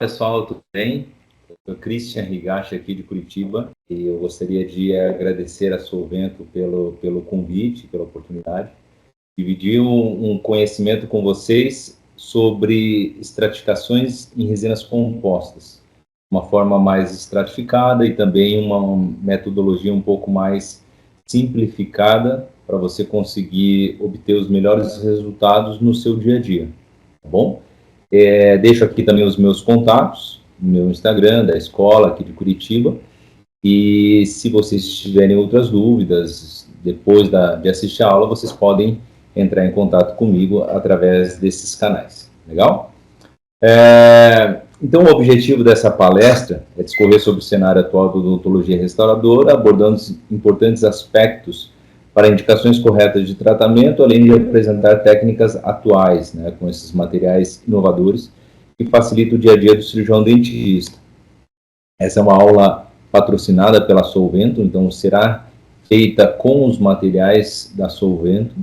Pessoal, tudo bem? Eu sou Christian Higashi aqui de Curitiba e eu gostaria de agradecer a Solvento pelo convite, pela oportunidade, dividir um conhecimento com vocês sobre estratificações em resinas compostas, uma forma mais estratificada e também uma metodologia um pouco mais simplificada para você conseguir obter os melhores resultados no seu dia a dia, tá bom? Deixo aqui também os meus contatos, meu Instagram, da escola aqui de Curitiba. E se vocês tiverem outras dúvidas, depois de assistir a aula, vocês podem entrar em contato comigo através desses canais. Legal? Então, o objetivo dessa palestra é discorrer sobre o cenário atual da odontologia restauradora, abordando os importantes aspectos para indicações corretas de tratamento, além de apresentar técnicas atuais, né, com esses materiais inovadores que facilitam o dia a dia do cirurgião dentista. Essa é uma aula patrocinada pela Solvento, então será feita com os materiais da Solvento,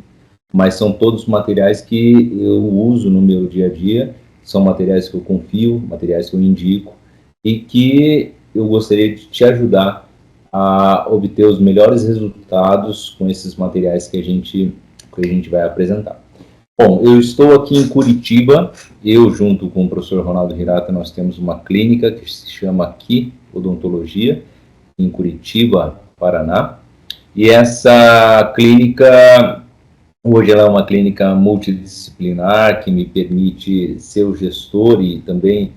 mas são todos materiais que eu uso no meu dia a dia, são materiais que eu confio, materiais que eu indico e que eu gostaria de te ajudar a obter os melhores resultados com esses materiais que a gente vai apresentar. Bom, eu estou aqui em Curitiba, eu junto com o professor Ronaldo Hirata, nós temos uma clínica que se chama aqui Odontologia, em Curitiba, Paraná, e essa clínica, hoje ela é uma clínica multidisciplinar que me permite ser o gestor e também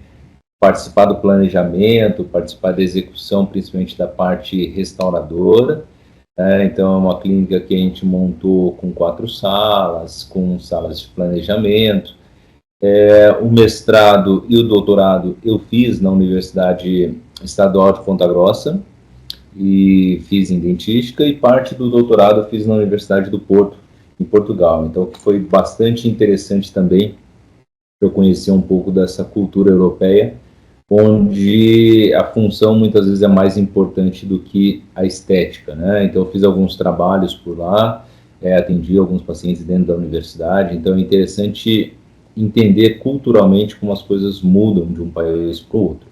participar do planejamento, participar da execução, principalmente da parte restauradora. Então, é uma clínica que a gente montou com 4 salas, com salas de planejamento. O mestrado e o doutorado eu fiz na Universidade Estadual de Ponta Grossa, e fiz em dentística, e parte do doutorado eu fiz na Universidade do Porto, em Portugal. Então, foi bastante interessante também eu conhecer um pouco dessa cultura europeia, onde a função muitas vezes é mais importante do que a estética, né? Então, eu fiz alguns trabalhos por lá, atendi alguns pacientes dentro da universidade, então é interessante entender culturalmente como as coisas mudam de um país para o outro.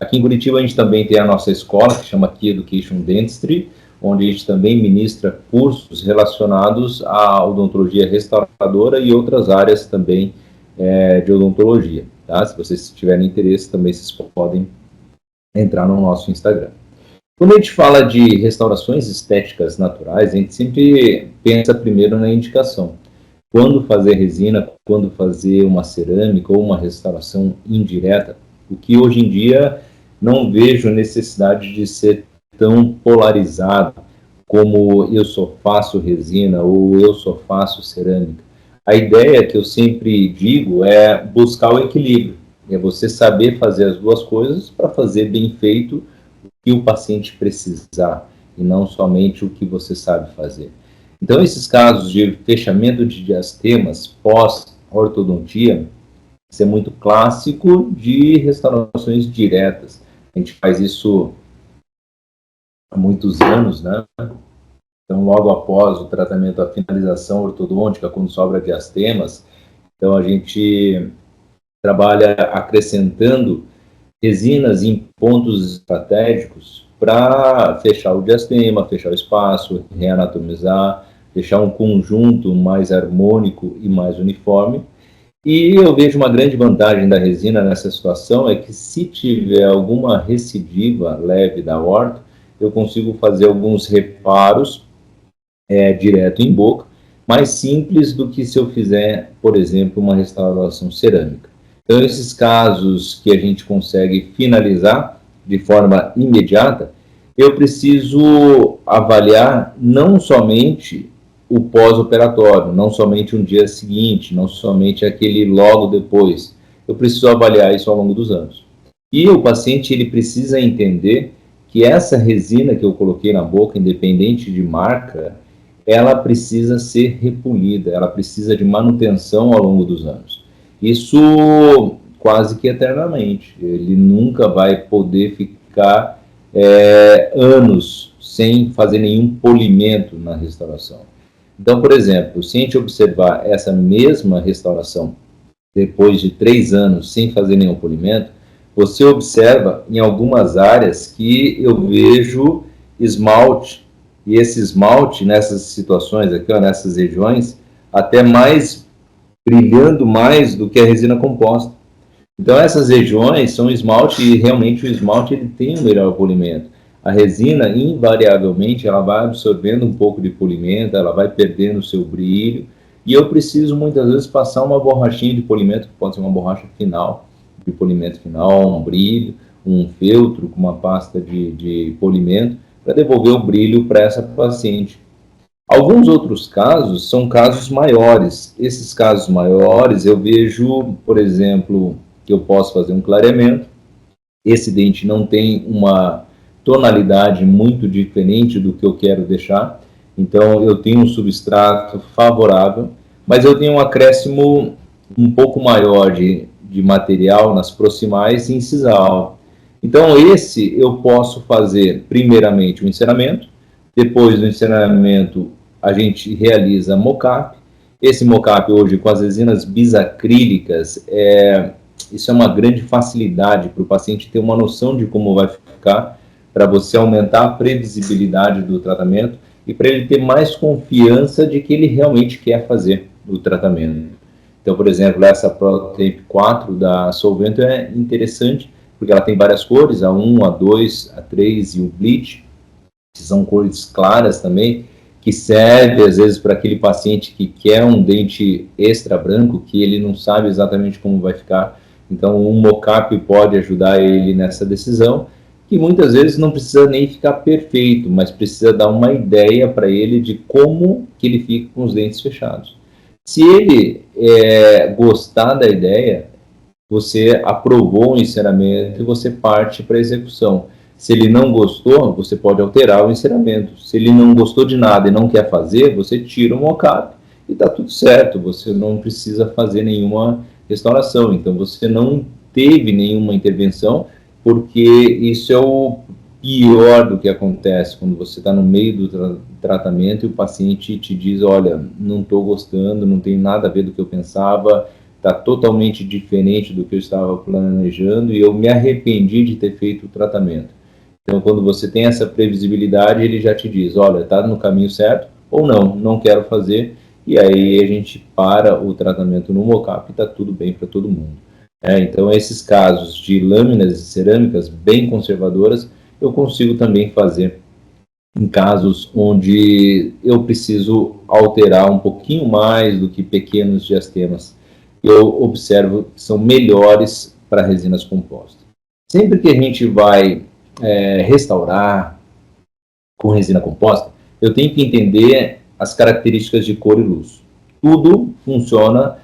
Aqui em Curitiba a gente também tem a nossa escola, que chama Key Education Dentistry, onde a gente também ministra cursos relacionados à odontologia restauradora e outras áreas também de odontologia. Tá? Se vocês tiverem interesse, também vocês podem entrar no nosso Instagram. Quando a gente fala de restaurações estéticas naturais, a gente sempre pensa primeiro na indicação. Quando fazer resina, quando fazer uma cerâmica ou uma restauração indireta, o que hoje em dia não vejo necessidade de ser tão polarizado como eu só faço resina ou eu só faço cerâmica. A ideia que eu sempre digo é buscar o equilíbrio, é você saber fazer as duas coisas para fazer bem feito o que o paciente precisar e não somente o que você sabe fazer. Então, esses casos de fechamento de diastemas pós-ortodontia, isso é muito clássico de restaurações diretas. A gente faz isso há muitos anos, né? Então, logo após o tratamento, a finalização ortodôntica, quando sobra diastemas, então a gente trabalha acrescentando resinas em pontos estratégicos para fechar o diastema, fechar o espaço, reanatomizar, deixar um conjunto mais harmônico e mais uniforme. E eu vejo uma grande vantagem da resina nessa situação é que se tiver alguma recidiva leve da horta, eu consigo fazer alguns reparos direto em boca, mais simples do que se eu fizer, por exemplo, uma restauração cerâmica. Então, esses casos que a gente consegue finalizar de forma imediata, eu preciso avaliar não somente o pós-operatório, não somente um dia seguinte, não somente aquele logo depois. Eu preciso avaliar isso ao longo dos anos. E o paciente ele precisa entender que essa resina que eu coloquei na boca, independente de marca, ela precisa ser repolida, ela precisa de manutenção ao longo dos anos. Isso quase que eternamente. Ele nunca vai poder ficar anos sem fazer nenhum polimento na restauração. Então, por exemplo, se a gente observar essa mesma restauração depois de 3 anos sem fazer nenhum polimento, você observa em algumas áreas que eu vejo esmalte, e esse esmalte nessas situações aqui, ó, nessas regiões, até mais brilhando mais do que a resina composta. Então essas regiões são esmalte e realmente o esmalte ele tem um melhor polimento. A resina, invariavelmente, ela vai absorvendo um pouco de polimento, ela vai perdendo o seu brilho, e eu preciso muitas vezes passar uma borrachinha de polimento, que pode ser uma borracha final, de polimento final, um brilho, um feltro com uma pasta de polimento, para devolver o brilho para essa paciente. Alguns outros casos são casos maiores. Esses casos maiores eu vejo, por exemplo, que eu posso fazer um clareamento. Esse dente não tem uma tonalidade muito diferente do que eu quero deixar. Então eu tenho um substrato favorável, mas eu tenho um acréscimo um pouco maior de material nas proximais e incisal. Então esse eu posso fazer primeiramente o enceramento, depois do enceramento a gente realiza mocap. Esse mocap hoje com as resinas bisacrílicas, isso é uma grande facilidade para o paciente ter uma noção de como vai ficar, para você aumentar a previsibilidade do tratamento e para ele ter mais confiança de que ele realmente quer fazer o tratamento. Então, por exemplo, essa ProTape 4 da Solvento é interessante, porque ela tem várias cores, a 1, a 2, a 3 e o Bleach, que são cores claras também, que serve às vezes para aquele paciente que quer um dente extra branco, que ele não sabe exatamente como vai ficar. Então, um mocap pode ajudar ele nessa decisão, que muitas vezes não precisa nem ficar perfeito, mas precisa dar uma ideia para ele de como que ele fica com os dentes fechados. Se ele gostar da ideia, você aprovou o enceramento e você parte para a execução. Se ele não gostou, você pode alterar o enceramento. Se ele não gostou de nada e não quer fazer, você tira o mocap e está tudo certo. Você não precisa fazer nenhuma restauração. Então, você não teve nenhuma intervenção, porque isso é o pior do que acontece quando você está no meio do tratamento e o paciente te diz, olha, não estou gostando, não tem nada a ver do que eu pensava, está totalmente diferente do que eu estava planejando e eu me arrependi de ter feito o tratamento. Então, quando você tem essa previsibilidade, ele já te diz, olha, está no caminho certo ou não, não quero fazer, e aí a gente para o tratamento no mocap e está tudo bem para todo mundo. Então, esses casos de lâminas de cerâmicas bem conservadoras, eu consigo também fazer em casos onde eu preciso alterar um pouquinho mais do que pequenos diastemas. Eu observo que são melhores para resinas compostas. Sempre que a gente vai restaurar com resina composta, eu tenho que entender as características de cor e luz. Tudo funciona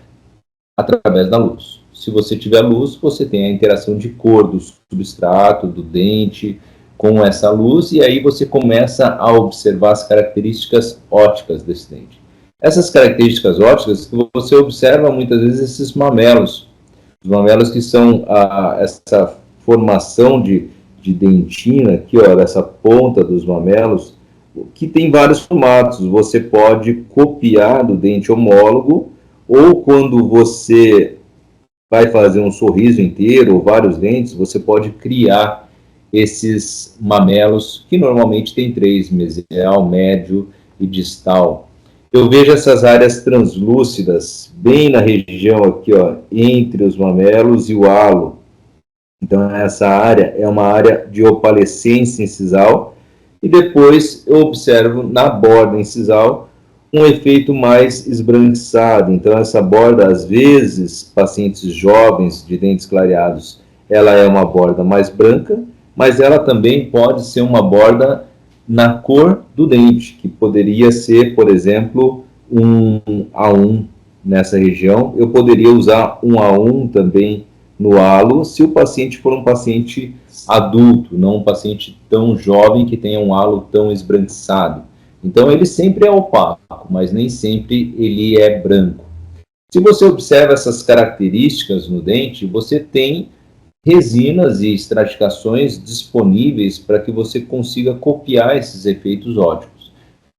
através da luz. Se você tiver luz, você tem a interação de cor do substrato, do dente, com essa luz, e aí você começa a observar as características ópticas desse dente. Essas características ópticas que você observa muitas vezes esses mamelos, os mamelos que são essa formação de dentina aqui, ó, dessa ponta dos mamelos, que tem vários formatos. Você pode copiar do dente homólogo, ou quando você vai fazer um sorriso inteiro ou vários dentes, você pode criar esses mamelos, que normalmente tem 3, mesial, médio e distal. Eu vejo essas áreas translúcidas bem na região aqui, ó, entre os mamelos e o halo. Então, essa área é uma área de opalescência incisal, e depois eu observo na borda incisal um efeito mais esbranquiçado. Então, essa borda, às vezes, pacientes jovens de dentes clareados, ela é uma borda mais branca, mas ela também pode ser uma borda na cor do dente, que poderia ser, por exemplo, um A1 nessa região. Eu poderia usar um A1 também no halo, se o paciente for um paciente adulto, não um paciente tão jovem que tenha um halo tão esbranquiçado. Então, ele sempre é opaco, mas nem sempre ele é branco. Se você observa essas características no dente, você tem resinas e estratificações disponíveis para que você consiga copiar esses efeitos ópticos.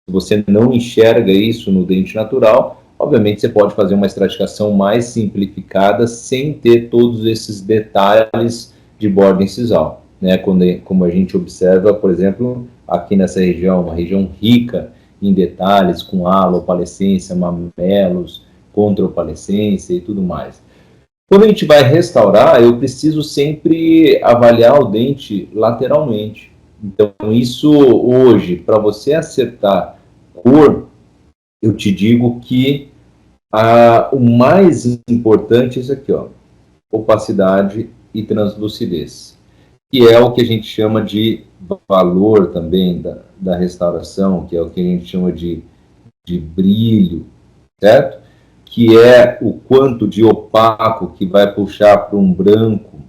Se você não enxerga isso no dente natural, obviamente você pode fazer uma estratificação mais simplificada sem ter todos esses detalhes de borda incisal, né? Como a gente observa, por exemplo, aqui nessa região, uma região rica em detalhes, com alopalescência, mamelos, contraopalescência e tudo mais. Quando a gente vai restaurar, eu preciso sempre avaliar o dente lateralmente. Então, isso hoje, para você acertar cor, eu te digo que o mais importante é isso aqui, ó, opacidade e translucidez, que é o que a gente chama de valor também da restauração, que é o que a gente chama de brilho, certo? Que é o quanto de opaco que vai puxar para um branco,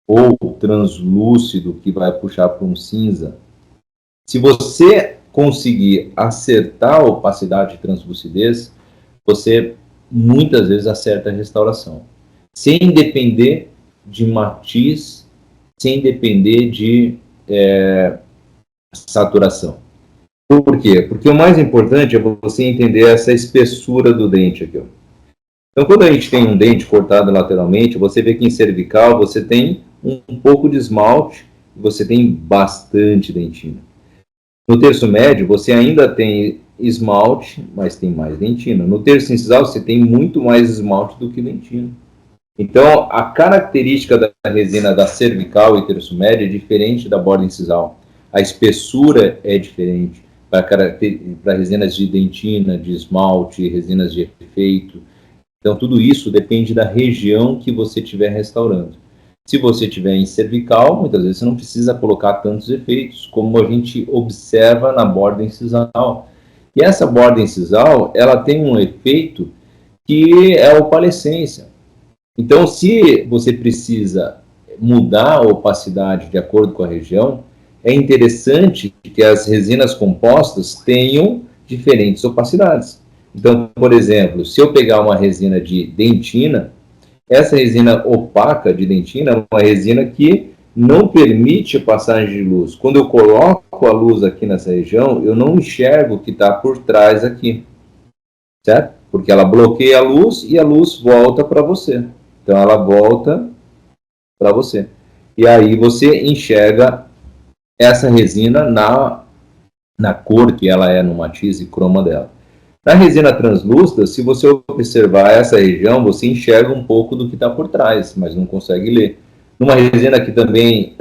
ou translúcido que vai puxar para um cinza. Se você conseguir acertar a opacidade e translucidez, você muitas vezes acerta a restauração, sem depender de matiz, sem depender de saturação. Por quê? Porque o mais importante é você entender essa espessura do dente aqui. Ó. Então, quando a gente tem um dente cortado lateralmente, você vê que em cervical você tem um pouco de esmalte, você tem bastante dentina. No terço médio, você ainda tem esmalte, mas tem mais dentina. No terço incisal, você tem muito mais esmalte do que dentina. Então, a característica da resina da cervical e terço médio é diferente da borda incisal. A espessura é diferente para resinas de dentina, de esmalte, resinas de efeito. Então, tudo isso depende da região que você estiver restaurando. Se você estiver em cervical, muitas vezes você não precisa colocar tantos efeitos, como a gente observa na borda incisal. E essa borda incisal, ela tem um efeito que é a opalescência. Então, se você precisa mudar a opacidade de acordo com a região, é interessante que as resinas compostas tenham diferentes opacidades. Então, por exemplo, se eu pegar uma resina de dentina, essa resina opaca de dentina é uma resina que não permite passagem de luz. Quando eu coloco a luz aqui nessa região, eu não enxergo o que está por trás aqui, certo? Porque ela bloqueia a luz e a luz volta para você. Então, ela volta para você. E aí você enxerga essa resina na cor que ela é, no matiz e croma dela. Na resina translúcida, se você observar essa região, você enxerga um pouco do que está por trás, mas não consegue ler. Numa resina que também,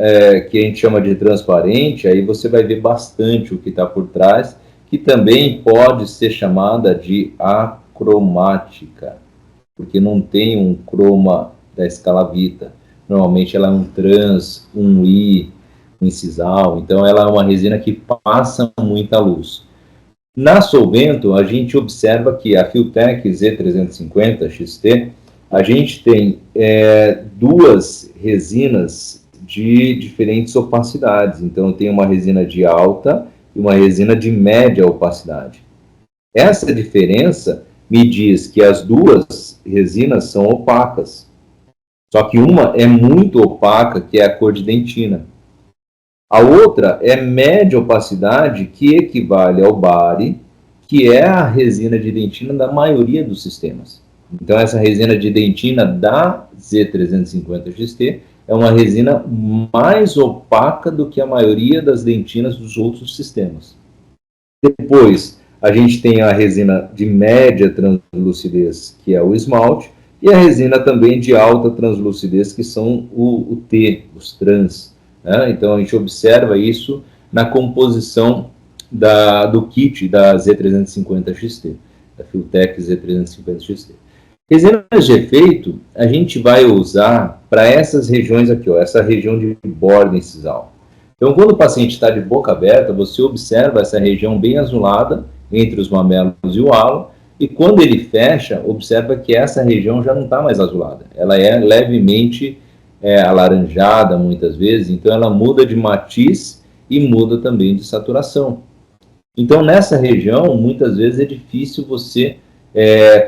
que a gente chama de transparente, aí você vai ver bastante o que está por trás, que também pode ser chamada de acromática, porque não tem um croma da escalavita. Normalmente ela é um trans, um I, um incisal, então ela é uma resina que passa muita luz. Na Solvento, a gente observa que a Filtek Z350 XT, a gente tem duas resinas de diferentes opacidades. Então, tem uma resina de alta e uma resina de média opacidade. Essa diferença me diz que as duas resinas são opacas. Só que uma é muito opaca, que é a cor de dentina. A outra é média opacidade, que equivale ao Bari, que é a resina de dentina da maioria dos sistemas. Então, essa resina de dentina da Z350 XT é uma resina mais opaca do que a maioria das dentinas dos outros sistemas. Depois, a gente tem a resina de média translucidez, que é o esmalte, e a resina também de alta translucidez, que são o T, os trans. Né? Então, a gente observa isso na composição do kit da Z350 XT, da Filtek Z350 XT. Resinas de efeito, a gente vai usar para essas regiões aqui, ó, essa região de borda incisal. Então, quando o paciente está de boca aberta, você observa essa região bem azulada, entre os mamelos e o halo, e quando ele fecha, observa que essa região já não está mais azulada. Ela é levemente alaranjada, muitas vezes, então ela muda de matiz e muda também de saturação. Então, nessa região, muitas vezes é difícil você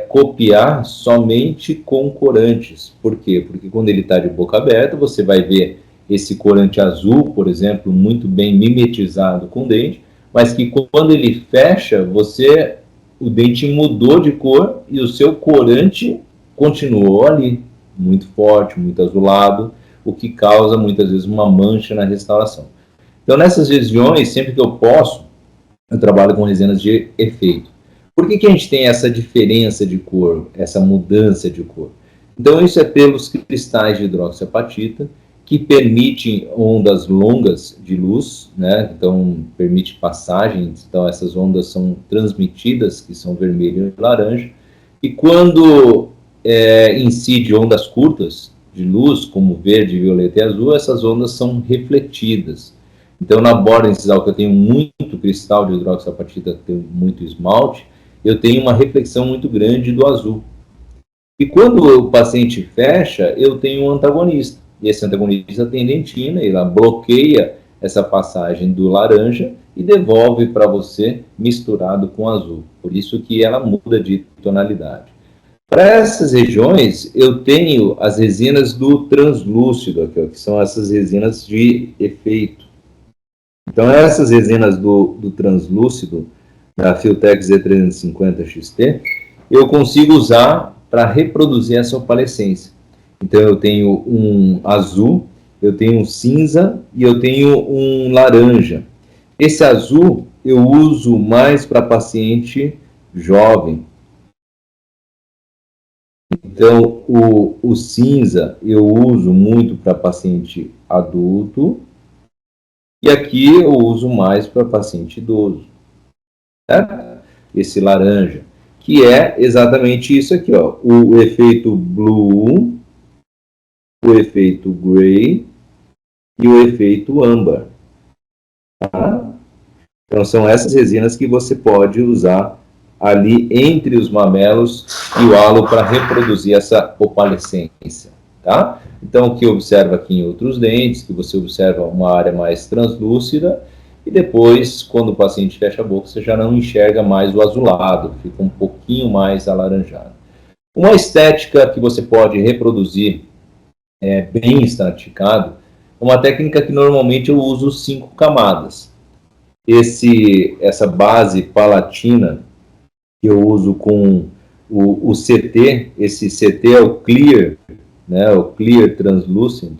copiar somente com corantes. Por quê? Porque quando ele está de boca aberta, você vai ver esse corante azul, por exemplo, muito bem mimetizado com o dente, mas que quando ele fecha, o dente mudou de cor e o seu corante continuou ali, muito forte, muito azulado, o que causa muitas vezes uma mancha na restauração. Então, nessas regiões, sempre que eu posso, eu trabalho com resinas de efeito. Por que a gente tem essa diferença de cor, essa mudança de cor? Então, isso é pelos cristais de hidroxiapatita, que permitem ondas longas de luz, né? Então, permite passagens, então essas ondas são transmitidas, que são vermelho e laranja, e quando incide ondas curtas de luz, como verde, violeta e azul, essas ondas são refletidas. Então, na borda incisal, que eu tenho muito cristal de hidroxiapatita, tenho muito esmalte, eu tenho uma reflexão muito grande do azul. E quando o paciente fecha, eu tenho um antagonista. E esse antagonista tem dentina, e ela bloqueia essa passagem do laranja e devolve para você misturado com azul. Por isso que ela muda de tonalidade. Para essas regiões, eu tenho as resinas do translúcido, aqui, que são essas resinas de efeito. Então, essas resinas do translúcido, da Filtek Z350 XT, eu consigo usar para reproduzir essa opalescência. Então, eu tenho um azul, eu tenho um cinza e eu tenho um laranja. Esse azul eu uso mais para paciente jovem. Então, o cinza eu uso muito para paciente adulto e aqui eu uso mais para paciente idoso. Certo? Esse laranja, que é exatamente isso aqui, ó, o efeito blue, o efeito gray e o efeito âmbar. Tá? Então, são essas resinas que você pode usar ali entre os mamelos e o halo para reproduzir essa opalescência. Tá? Então, o que observa aqui em outros dentes, que você observa uma área mais translúcida, e depois, quando o paciente fecha a boca, você já não enxerga mais o azulado, fica um pouquinho mais alaranjado. Uma estética que você pode reproduzir bem estratificado, uma técnica que normalmente eu uso 5 camadas. Essa base palatina que eu uso com o CT, esse CT é o Clear, né, o Clear Translucent.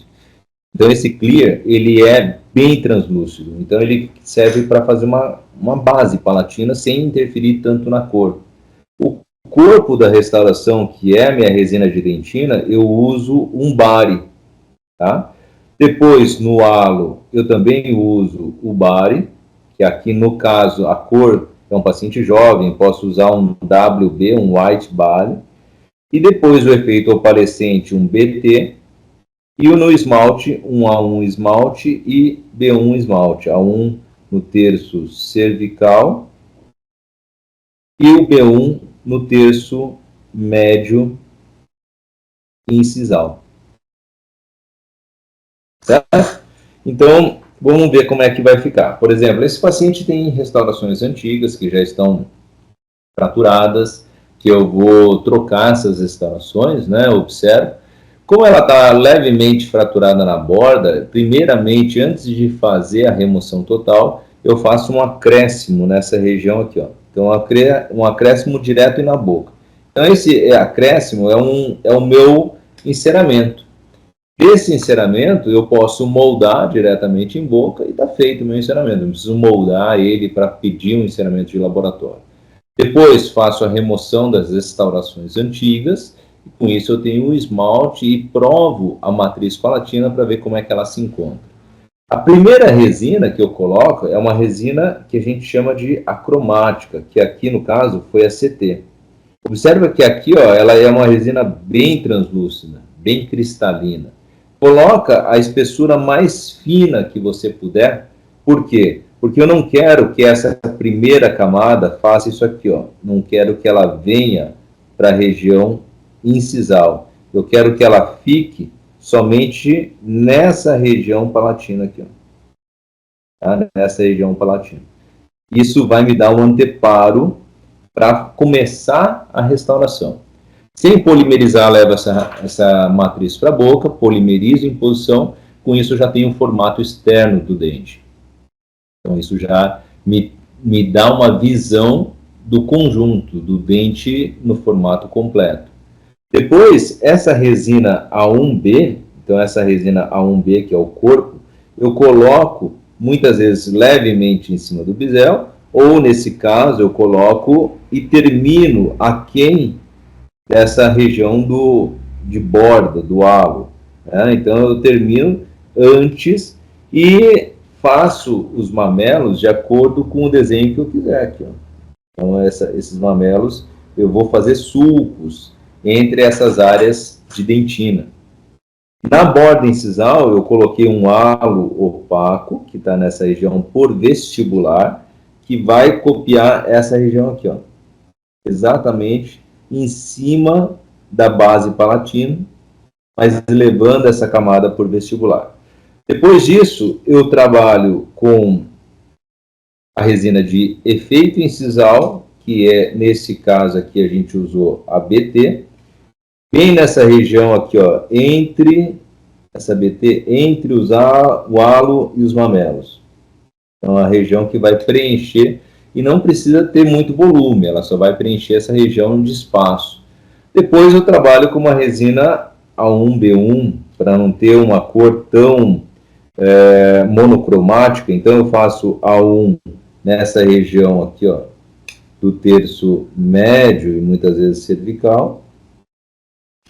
Então, esse Clear, ele é bem translúcido. Então, ele serve para fazer uma base palatina sem interferir tanto na cor. O corpo da restauração, que é a minha resina de dentina, eu uso um Bari, tá? Depois, no halo, eu também uso o Bari, que aqui, no caso, a cor é um paciente jovem, posso usar um WB, um White Bari. E depois o efeito opalescente, um BT. E no esmalte, um A1 esmalte e B1 esmalte. A1 no terço cervical e o B1 no terço médio incisal. Certo? Então, vamos ver como é que vai ficar. Por exemplo, esse paciente tem restaurações antigas que já estão fraturadas, que eu vou trocar essas restaurações, né? Observe. Como ela está levemente fraturada na borda, primeiramente, antes de fazer a remoção total, eu faço um acréscimo nessa região aqui, ó. Então, um acréscimo direto e na boca. Então, esse acréscimo é o meu enceramento. Esse enceramento eu posso moldar diretamente em boca e está feito o meu enceramento. Não preciso moldar ele para pedir um enceramento de laboratório. Depois faço a remoção das restaurações antigas. E com isso eu tenho o esmalte e provo a matriz palatina para ver como é que ela se encontra. A primeira resina que eu coloco é uma resina que a gente chama de acromática, que aqui no caso foi a CT. Observa que aqui, ó, ela é uma resina bem translúcida, bem cristalina. Coloca a espessura mais fina que você puder. Por quê? Porque eu não quero que essa primeira camada faça isso aqui, ó. Não quero que ela venha para a região incisal. Eu quero que ela fique somente nessa região palatina aqui, ó. Tá? Nessa região palatina. Isso vai me dar um anteparo para começar a restauração. Sem polimerizar, leva essa matriz para a boca, polimerizo em posição, com isso eu já tenho um formato externo do dente. Então isso já me dá uma visão do conjunto do dente no formato completo. Depois, essa resina A1B, então essa resina A1B, que é o corpo, eu coloco muitas vezes levemente em cima do bisel, ou nesse caso eu coloco e termino aquém dessa região de borda, do halo. Né? Então eu termino antes e faço os mamelos de acordo com o desenho que eu quiser aqui. Ó. Então esses mamelos eu vou fazer sulcos entre essas áreas de dentina. Na borda incisal, eu coloquei um halo opaco, que está nessa região por vestibular, que vai copiar essa região aqui, ó, exatamente em cima da base palatina, mas levando essa camada por vestibular. Depois disso, eu trabalho com a resina de efeito incisal, que é, nesse caso aqui, a gente usou a BT, bem nessa região aqui, ó, entre essa BT, entre o halo e os mamelos. Então, a região que vai preencher, e não precisa ter muito volume, ela só vai preencher essa região de espaço. Depois eu trabalho com uma resina A1B1, para não ter uma cor tão monocromática, então eu faço A1 nessa região aqui, ó, do terço médio e muitas vezes cervical.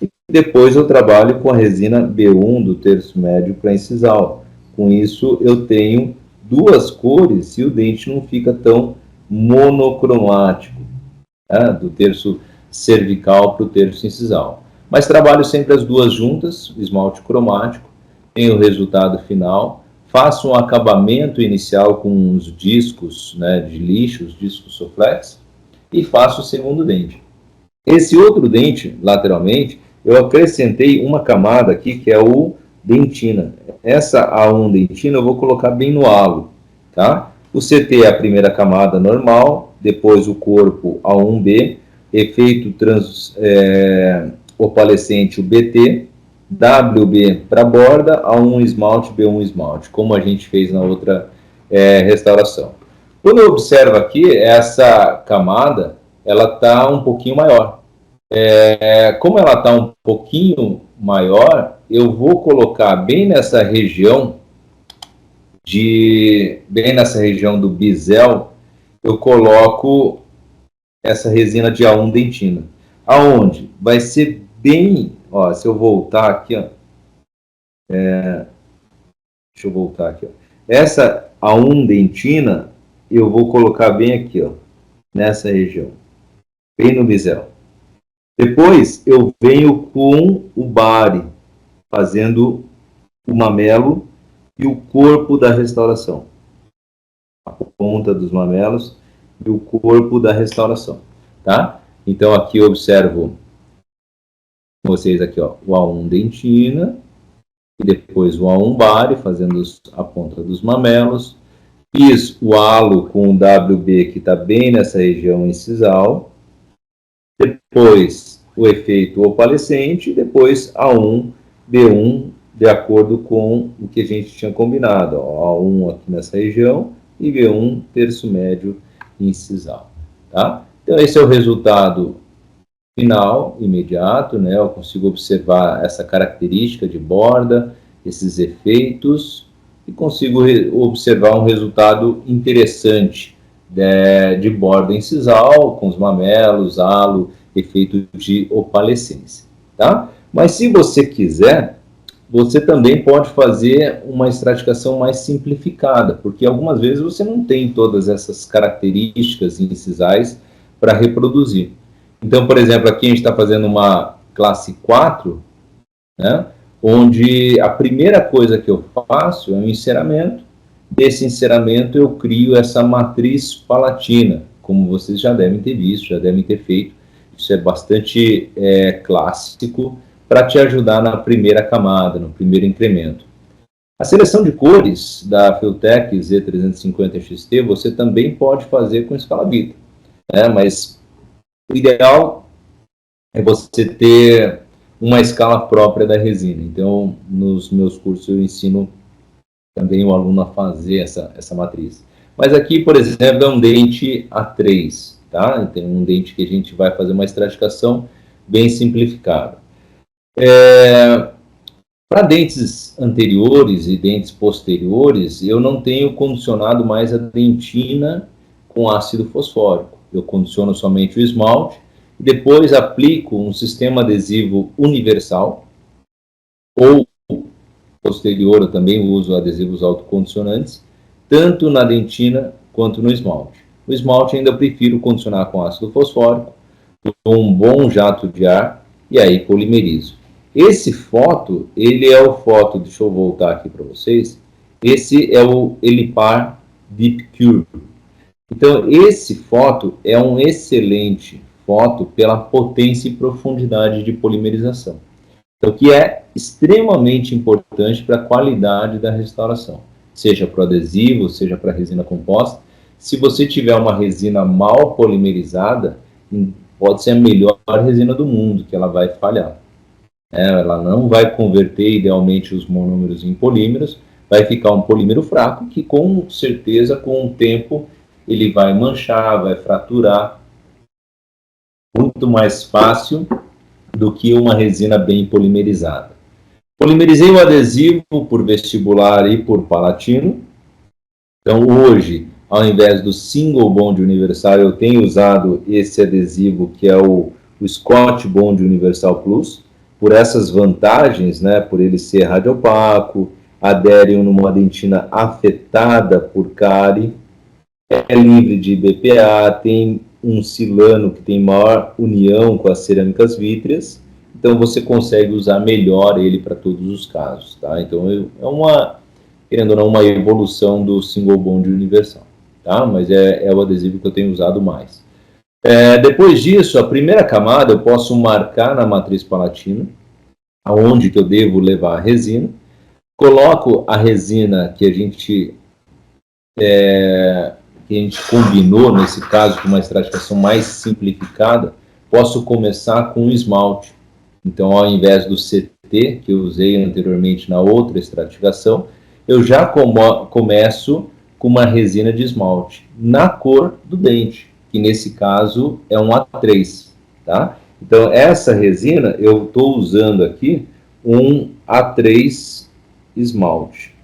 E depois eu trabalho com a resina B1 do terço médio para incisal. Com isso eu tenho duas cores e o dente não fica tão monocromático, né, do terço cervical para o terço incisal. Mas trabalho sempre as duas juntas, esmalte cromático, tenho o resultado final, faço um acabamento inicial com os discos, né, de lixo, os discos Soflex, e faço o segundo dente. Esse outro dente, lateralmente, eu acrescentei uma camada aqui, que é o dentina. Essa A1 dentina eu vou colocar bem no halo, tá? O CT é a primeira camada normal, depois o corpo A1B, efeito opalescente o BT, WB para borda, A1 esmalte, B1 esmalte, como a gente fez na outra restauração. Quando eu observo aqui, essa camada, ela está um pouquinho maior. Como ela está um pouquinho maior, eu vou colocar bem nessa região do bisel, eu coloco essa resina de A1 dentina. Aonde? Vai ser bem, ó, se eu voltar aqui, ó, deixa eu voltar aqui, ó. Essa A1 dentina, eu vou colocar bem aqui, ó, nessa região, bem no bisel. Depois eu venho com o bari, fazendo o mamelo e o corpo da restauração. A ponta dos mamelos e o corpo da restauração, tá? Então aqui eu observo com vocês aqui, ó, o A1 dentina e depois o A1 bari, fazendo a ponta dos mamelos. Fiz o halo com o WB, que está bem nessa região incisal. Depois o efeito opalescente, e depois A1, B1, de acordo com o que a gente tinha combinado. Ó, A1 aqui nessa região e B1, terço médio incisal. Tá? Então, esse é o resultado final, imediato, né? Eu consigo observar essa característica de borda, esses efeitos, e consigo observar um resultado interessante de borda incisal, com os mamelos, halo, efeito de opalescência, tá? Mas se você quiser, você também pode fazer uma estratificação mais simplificada, porque algumas vezes você não tem todas essas características incisais para reproduzir. Então, por exemplo, aqui a gente está fazendo uma classe 4, né, onde a primeira coisa que eu faço é um enceramento. Desse enceramento eu crio essa matriz palatina, como vocês já devem ter visto, já devem ter feito. Isso é bastante clássico para te ajudar na primeira camada, no primeiro incremento. A seleção de cores da Filtek Z350 XT você também pode fazer com escala Vita, né? Mas o ideal é você ter uma escala própria da resina. Então, nos meus cursos eu ensino também o aluno a fazer essa matriz. Mas aqui, por exemplo, é um dente A3, tá? Tem um dente que a gente vai fazer uma estratificação bem simplificada. Para dentes anteriores e dentes posteriores, eu não tenho condicionado mais a dentina com ácido fosfórico. Eu condiciono somente o esmalte e depois aplico um sistema adesivo universal, ou posterior eu também uso adesivos autocondicionantes, tanto na dentina quanto no esmalte. O esmalte ainda eu prefiro condicionar com ácido fosfórico, com um bom jato de ar, e aí polimerizo. Esse foto, ele é o foto, deixa eu voltar aqui para vocês, esse é o Elipar Deep Cure. Então, esse foto é um excelente foto pela potência e profundidade de polimerização. Então, que é extremamente importante para a qualidade da restauração, seja para o adesivo, seja para a resina composta. Se você tiver uma resina mal polimerizada, pode ser a melhor resina do mundo, que ela vai falhar. Ela não vai converter idealmente os monômeros em polímeros, vai ficar um polímero fraco que com certeza com o tempo ele vai manchar, vai fraturar, muito mais fácil do que uma resina bem polimerizada. Polimerizei o adesivo por vestibular e por palatino. Então hoje, ao invés do single bond universal, eu tenho usado esse adesivo que é o Scott Bond Universal Plus, por essas vantagens, né, por ele ser radiopaco, adere numa dentina afetada por cárie, é livre de BPA, tem um silano que tem maior união com as cerâmicas vítreas, então você consegue usar melhor ele para todos os casos, tá? Então é uma, querendo ou não, uma evolução do single bond universal, tá? Mas é o adesivo que eu tenho usado mais. Depois disso, a primeira camada eu posso marcar na matriz palatina, aonde que eu devo levar a resina, coloco a resina que a gente combinou, nesse caso, com uma estratificação mais simplificada, posso começar com o esmalte. Então, ao invés do CT, que eu usei anteriormente na outra estratificação, eu já começo com uma resina de esmalte, na cor do dente, que nesse caso é um A3, tá? Então, essa resina, eu estou usando aqui um A3 esmalte.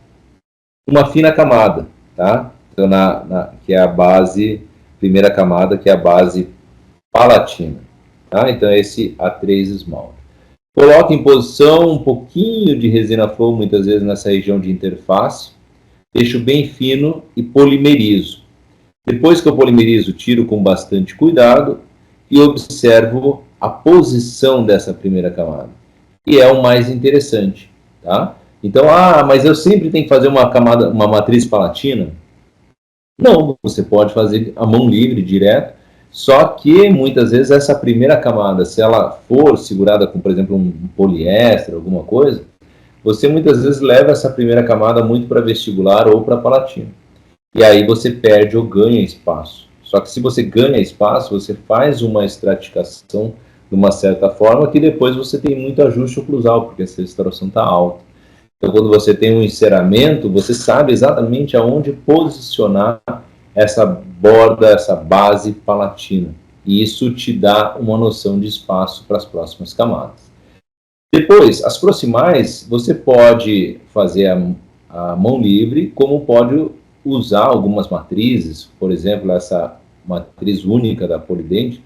Uma fina camada, tá? Então, que é a base, primeira camada, que é a base palatina. Tá? Então, esse A3 esmalte. Coloco em posição um pouquinho de resina flow, muitas vezes nessa região de interface. Deixo bem fino e polimerizo. Depois que eu polimerizo, tiro com bastante cuidado e observo a posição dessa primeira camada. E é o mais interessante, tá? Então, mas eu sempre tenho que fazer uma matriz palatina? Não, você pode fazer a mão livre, direto, só que muitas vezes essa primeira camada, se ela for segurada com, por exemplo, um poliéster, alguma coisa, você muitas vezes leva essa primeira camada muito para vestibular ou para palatina. E aí você perde ou ganha espaço. Só que se você ganha espaço, você faz uma estratificação de uma certa forma que depois você tem muito ajuste oclusal, porque essa restauração está alta. Então, quando você tem um enceramento, você sabe exatamente aonde posicionar essa borda, essa base palatina. E isso te dá uma noção de espaço para as próximas camadas. Depois, as proximais, você pode fazer a mão livre, como pode usar algumas matrizes, por exemplo, essa matriz única da Polident.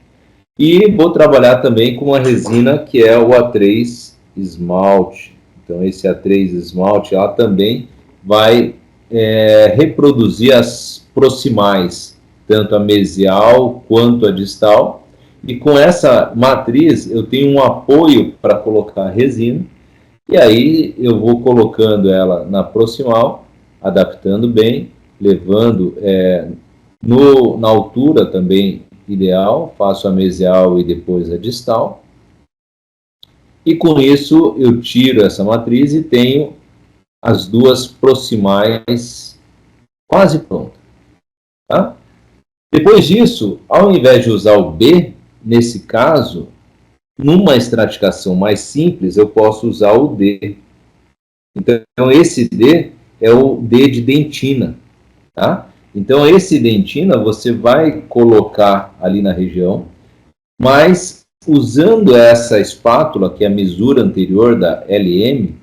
E vou trabalhar também com uma resina que é o A3 esmalte. Então, esse A3 esmalte ela também vai reproduzir as proximais, tanto a mesial quanto a distal. E com essa matriz eu tenho um apoio para colocar a resina. E aí eu vou colocando ela na proximal, adaptando bem, levando na altura também ideal, faço a mesial e depois a distal. E com isso eu tiro essa matriz e tenho as duas proximais quase prontas. Tá? Depois disso, ao invés de usar o B, nesse caso, numa estratificação mais simples, eu posso usar o D. Então, esse D é o D de dentina. Tá? Então, esse dentina você vai colocar ali na região, mas usando essa espátula, que é a mesura anterior da LM,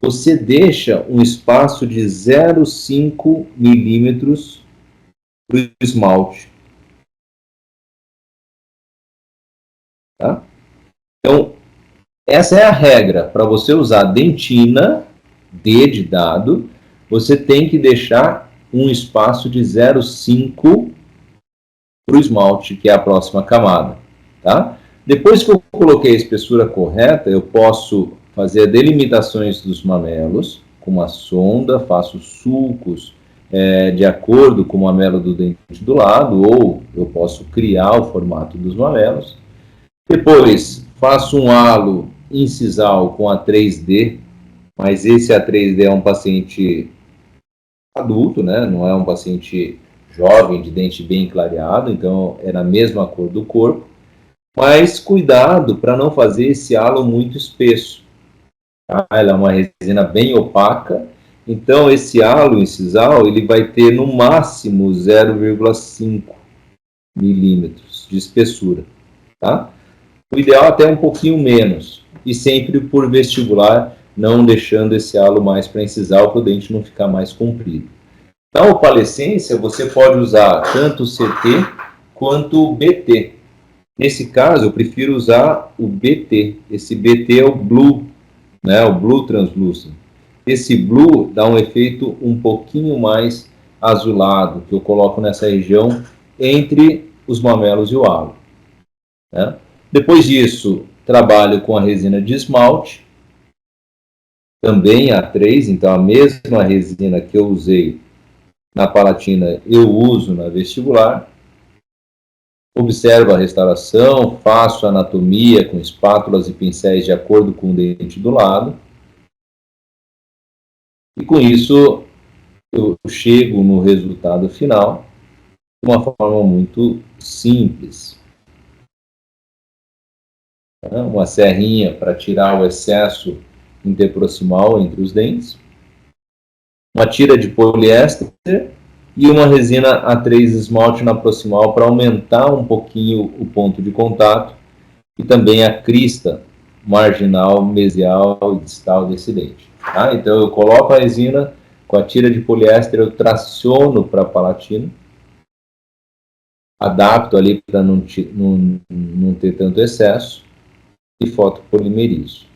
você deixa um espaço de 0,5 milímetros para o esmalte. Tá? Então, essa é a regra. Para você usar dentina, D de dado, você tem que deixar um espaço de 0,5 para o esmalte, que é a próxima camada. Tá? Depois que eu coloquei a espessura correta, eu posso fazer delimitações dos mamelos com uma sonda, faço sulcos de acordo com o mamelo do dente do lado, ou eu posso criar o formato dos mamelos. Depois, faço um halo incisal com a 3D, mas esse A3D é um paciente adulto, né? Não é um paciente jovem, de dente bem clareado, então é na mesma cor do corpo. Mas cuidado para não fazer esse halo muito espesso. Tá? Ela é uma resina bem opaca, então esse halo incisal ele vai ter no máximo 0,5 milímetros de espessura. Tá? O ideal é até um pouquinho menos, e sempre por vestibular, não deixando esse halo mais para incisal para o dente não ficar mais comprido. Na opalescência, você pode usar tanto o CT quanto o BT. Nesse caso, eu prefiro usar o BT. Esse BT é o Blue, né? O Blue Translucent. Esse Blue dá um efeito um pouquinho mais azulado, que eu coloco nessa região entre os mamelos e o halo. Né? Depois disso, trabalho com a resina de esmalte, também A3, então a mesma resina que eu usei na palatina, eu uso na vestibular. Observo a restauração, faço anatomia com espátulas e pincéis de acordo com o dente do lado. E com isso, eu chego no resultado final de uma forma muito simples. Uma serrinha para tirar o excesso interproximal entre os dentes, uma tira de poliéster e uma resina A3 esmalte na proximal para aumentar um pouquinho o ponto de contato e também a crista marginal, mesial e distal desse dente. Tá? Então eu coloco a resina com a tira de poliéster, eu traciono para a palatina, adapto ali para não ter tanto excesso e fotopolimerizo.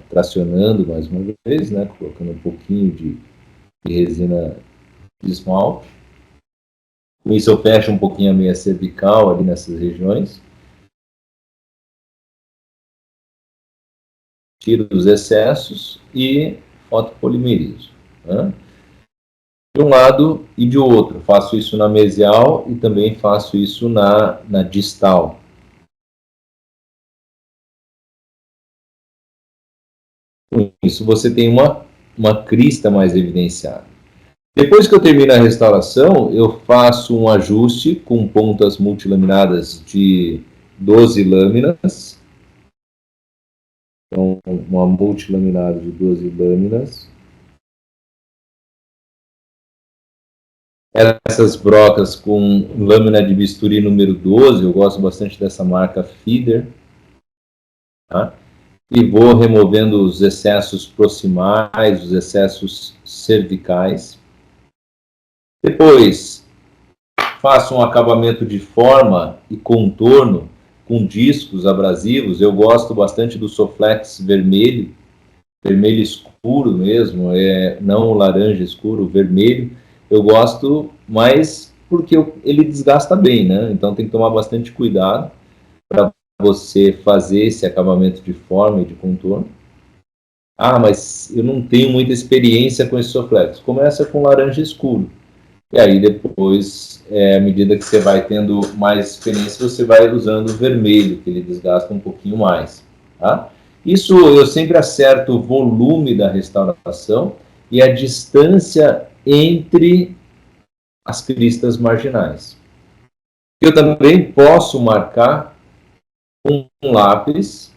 Tracionando mais uma vez, né, colocando um pouquinho de resina de esmalte. Com isso eu fecho um pouquinho a meia cervical ali nessas regiões. Tiro os excessos e fotopolimerizo. Né? De um lado e de outro. Faço isso na mesial e também faço isso na distal. Com isso você tem uma crista mais evidenciada. Depois que eu termino a restauração, eu faço um ajuste com pontas multilaminadas de 12 lâminas. Então, uma multilaminada de 12 lâminas. Essas brocas com lâmina de bisturi número 12, eu gosto bastante dessa marca Feeder. Tá? E vou removendo os excessos proximais, os excessos cervicais. Depois, faço um acabamento de forma e contorno com discos abrasivos. Eu gosto bastante do Soflex vermelho, vermelho escuro mesmo, não o laranja escuro, o vermelho. Eu gosto mais porque ele desgasta bem, né? Então tem que tomar bastante cuidado para você fazer esse acabamento de forma e de contorno. Ah, mas eu não tenho muita experiência com esse Soflex. Começa com laranja escuro. E aí depois, à medida que você vai tendo mais experiência, você vai usando o vermelho, que ele desgasta um pouquinho mais. Tá? Isso eu sempre acerto o volume da restauração e a distância entre as cristas marginais. Eu também posso marcar com um lápis,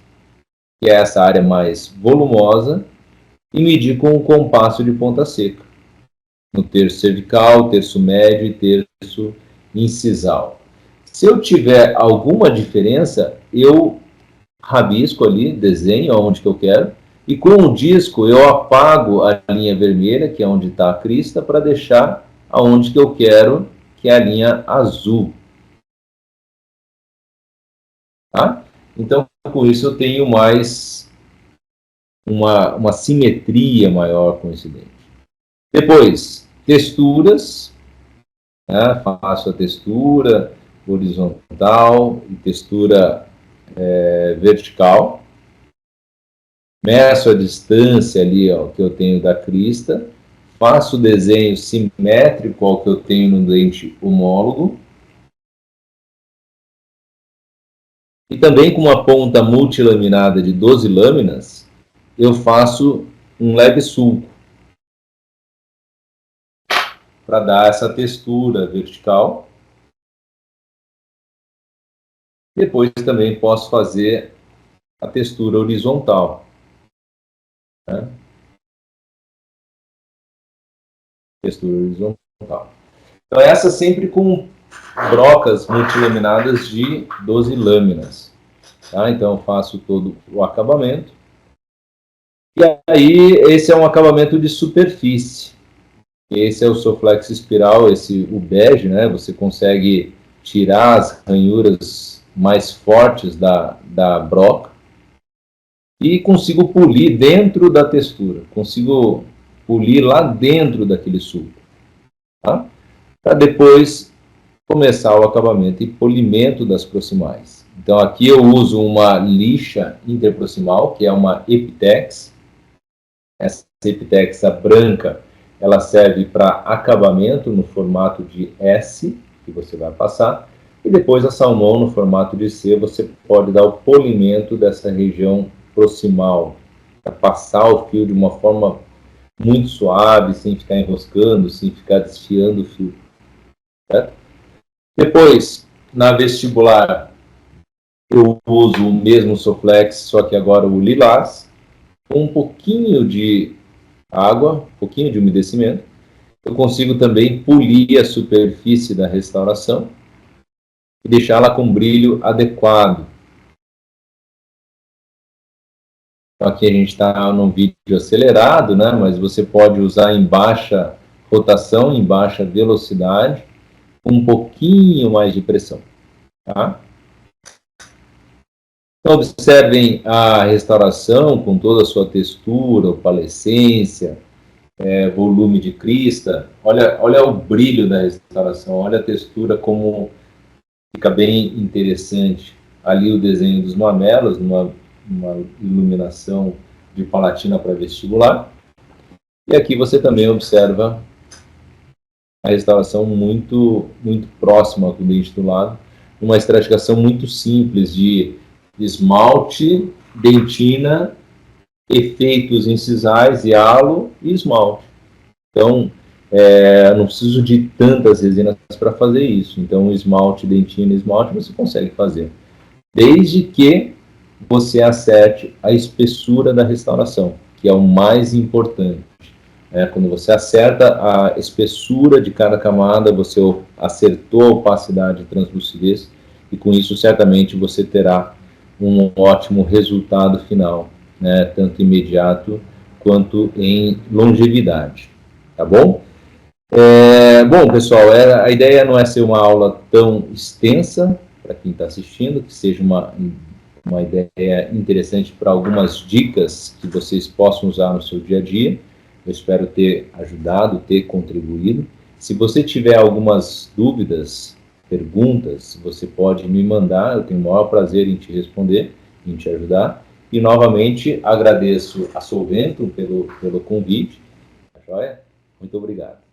que é essa área mais volumosa, e medir com um compasso de ponta seca, no terço cervical, terço médio e terço incisal. Se eu tiver alguma diferença, eu rabisco ali, desenho aonde que eu quero, e com o disco eu apago a linha vermelha, que é onde está a crista, para deixar aonde que eu quero, que é a linha azul. Tá? Então, com isso eu tenho mais uma simetria maior com esse dente. Depois, texturas, né? Faço a textura horizontal e textura vertical. Meço a distância ali, ó, que eu tenho da crista. Faço o desenho simétrico ao que eu tenho no dente homólogo. E também com uma ponta multilaminada de 12 lâminas, eu faço um leve sulco para dar essa textura vertical. Depois também posso fazer a textura horizontal. Né? Textura horizontal. Então essa sempre com brocas multilaminadas de 12 lâminas. Tá? Então eu faço todo o acabamento. E aí esse é um acabamento de superfície. Esse é o Soflex espiral, o bege, né? Você consegue tirar as ranhuras mais fortes da broca e consigo polir dentro da textura, consigo polir lá dentro daquele sulco, tá? Para depois começar o acabamento e polimento das proximais. Então aqui eu uso uma lixa interproximal, que é uma Epitex. Essa Epitex, a branca, ela serve para acabamento no formato de S, que você vai passar, e depois a salmão no formato de C, você pode dar o polimento dessa região proximal, para passar o fio de uma forma muito suave, sem ficar enroscando, sem ficar desfiando o fio. Certo? Depois, na vestibular, eu uso o mesmo Soflex, só que agora o lilás, com um pouquinho de água, um pouquinho de umedecimento. Eu consigo também polir a superfície da restauração e deixá-la com brilho adequado. Então, aqui a gente está num vídeo acelerado, né? Mas você pode usar em baixa rotação, em baixa velocidade, com um pouquinho mais de pressão. Tá? Então, observem a restauração com toda a sua textura, opalescência, volume de crista. Olha o brilho da restauração, olha a textura como fica bem interessante. Ali o desenho dos mamelos, uma iluminação de palatina para vestibular. E aqui você também observa a restauração muito próxima com o dente do lado, uma estratificação muito simples de esmalte, dentina, efeitos incisais e halo e esmalte. Então, não preciso de tantas resinas para fazer isso. Então, esmalte, dentina, esmalte você consegue fazer, desde que você acerte a espessura da restauração, que é o mais importante. Quando você acerta a espessura de cada camada, você acertou a opacidade e translucidez, e com isso certamente você terá um ótimo resultado final, né, tanto imediato quanto em longevidade. Tá bom? Bom, pessoal, a ideia não é ser uma aula tão extensa para quem está assistindo, que seja uma ideia interessante para algumas dicas que vocês possam usar no seu dia a dia. Eu espero ter ajudado, ter contribuído. Se você tiver algumas dúvidas, perguntas, você pode me mandar, eu tenho o maior prazer em te responder, em te ajudar. E, novamente, agradeço a Solventum pelo convite. Tá joia? Muito obrigado.